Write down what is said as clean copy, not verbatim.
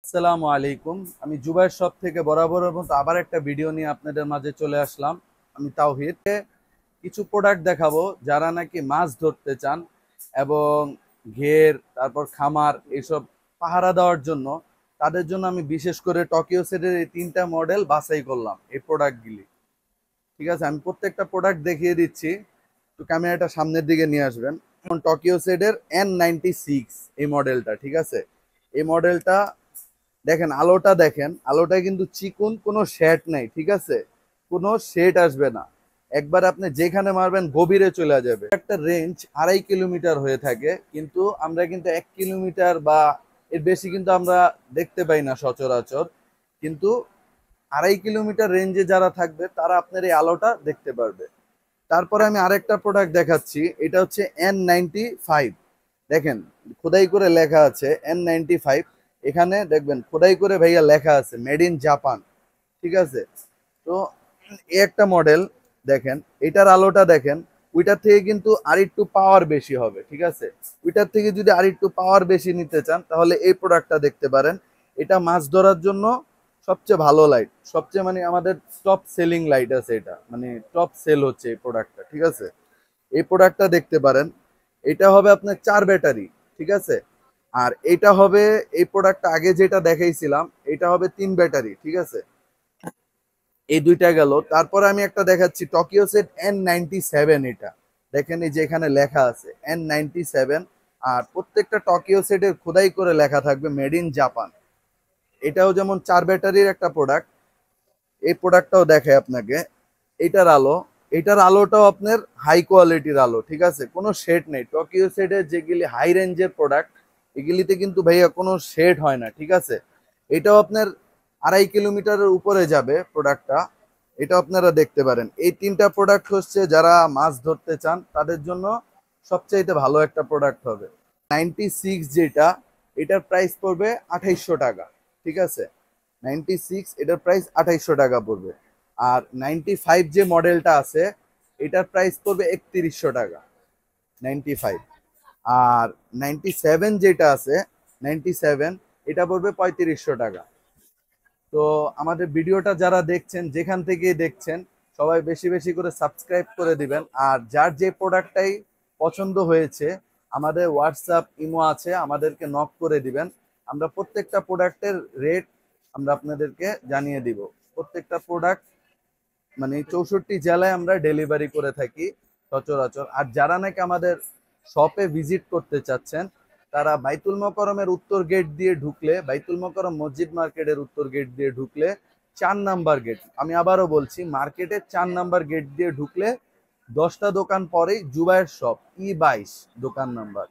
আসসালামু আলাইকুম। আমি জুবাইর শপ থেকে বরাবরের মতো আবার একটা ভিডিও নিয়ে আপনাদের মাঝে চলে আসলাম। আমি তাওহিদ। কিছু প্রোডাক্ট দেখাবো যারা নাকি মাছ ধরতে চান এবং ঘের তারপর খামার এইসব পাহারা দেওয়ার জন্য, তাদের জন্য আমি বিশেষ করে টোকিও সেটের এই তিনটা মডেল বাছাই করলাম এই প্রোডাক্টগুলি। ঠিক আছে, আমি প্রত্যেকটা প্রোডাক্ট দেখিয়ে দিচ্ছি। একটু ক্যামেরাটা সামনের দিকে নিয়ে আসবেন। এখন টোকিও সেটের N96 এই মডেলটা, ঠিক আছে। এই মডেলটা দেখেন, আলোটা দেখেন, আলোটা কিন্তু চিকুন, কোনো শেড নাই, ঠিক আছে, কোনো শেড আসবে না। একবার আপনি যেখানে মারবেন গভীরে চলে যাবে। একটা রেঞ্জ 2.5 কিলোমিটার হয়ে থাকে, কিন্তু আমরা কিন্তু 1 কিলোমিটার বা এর বেশি কিন্তু আমরা দেখতে পাই না সচরাচর। কিন্তু 2.5 কিলোমিটার রেঞ্জে যারা থাকবে তারা আপনার এই আলোটা দেখতে পারবে। তারপরে আমি আরেকটা প্রোডাক্ট দেখাচ্ছি, এটা হচ্ছে N95। দেখেন, খোদাই করে লেখা আছে N95। এখানে দেখবেন খোদাই করে ভাইয়া লেখা আছে মেড ইন জাপান, ঠিক আছে। তো এই একটা মডেল দেখেন, এটার আলোটা দেখেন, ওইটার থেকে কিন্তু আরেকটু পাওয়ার বেশি হবে, ঠিক আছে। ওইটার থেকে যদি আরেকটু পাওয়ার বেশি নিতে চান তাহলে এই প্রোডাক্টটা দেখতে পারেন। এটা মাছ ধরার জন্য সবচেয়ে ভালো লাইট, সবচেয়ে মানে আমাদের টপ সেলিং লাইট আছে, এটা মানে টপ সেল হচ্ছে এই প্রোডাক্টটা, ঠিক আছে। এই প্রোডাক্টটা দেখতে পারেন। এটা হবে আপনার 4 ব্যাটারি, ঠিক আছে। আর এটা হবে, এই প্রোডাক্টটা আগে যেটা দেখাইছিলাম এটা হবে 3 ব্যাটারি, ঠিক আছে। এই দুইটা গেল। তারপরে আমি একটা দেখাচ্ছি টোকিও সেট N97। এটা দেখেন, এই যে এখানে লেখা আছে N97। আর প্রত্যেকটা টোকিও সেটের খোদাই করে লেখা থাকবে মেড ইন জাপান। এটাও যেমন 4 ব্যাটারির একটা প্রোডাক্ট। এই প্রোডাক্টটাও দেখায় আপনাকে। এটার আলো, এটার আলোটাও আপনার হাই কোয়ালিটির আলো, ঠিক আছে, কোনো শেড নেই। টোকিও সেটের যেগুলি হাই রেঞ্জের প্রোডাক্ট, এগুলিতে কিন্তু ভাইয়া কোনো শেড হয় না, ঠিক আছে। এটাও আপনার 2.5 কিলোমিটারের উপরে যাবে প্রোডাক্টটা। এটা আপনারা দেখতে পারেন। এই তিনটা প্রোডাক্ট হচ্ছে যারা মাছ ধরতে চান তাদের জন্য সবচাইতে ভালো একটা প্রোডাক্ট হবে। 96 যেটা, এটার প্রাইস পড়বে 2800 টাকা, ঠিক আছে। 96 এটার প্রাইস 2800 টাকা পড়বে। আর 95 যে মডেলটা আছে এটার প্রাইস পড়বে 3100 টাকা, 95। আর 97 যেটা আছে, 97 এটা পড়বে 3500 টাকা। তো আমাদের ভিডিওটা যারা দেখছেন, যেখান থেকে দেখছেন, সবাই বেশি বেশি করে সাবস্ক্রাইব করে দিবেন। আর যার যে প্রোডাক্টটাই পছন্দ হয়েছে, আমাদের হোয়াটসঅ্যাপ ইমো আছে, আমাদেরকে নক করে দিবেন। আমরা প্রত্যেকটা প্রোডাক্টের রেট আমরা আপনাদেরকে জানিয়ে দিব। প্রত্যেকটা প্রোডাক্ট মানে 64 জেলায় আমরা ডেলিভারি করে থাকি সচরাচর। আর যারা নাকি আমাদের শপে ভিজিট করতে চাচ্ছেন, তারা বাইতুল মোকাররমের উত্তর গেট দিয়ে ঢুকলে, বাইতুল মোকাররম মসজিদ মার্কেটের উত্তর গেট দিয়ে ঢুকলে 4 নাম্বার গেট, আমি আবারও বলছি, মার্কেটের 4 নাম্বার গেট দিয়ে ঢুকলে 10টা দোকান পরেই জুবাইর শপ E22 দোকান নাম্বার।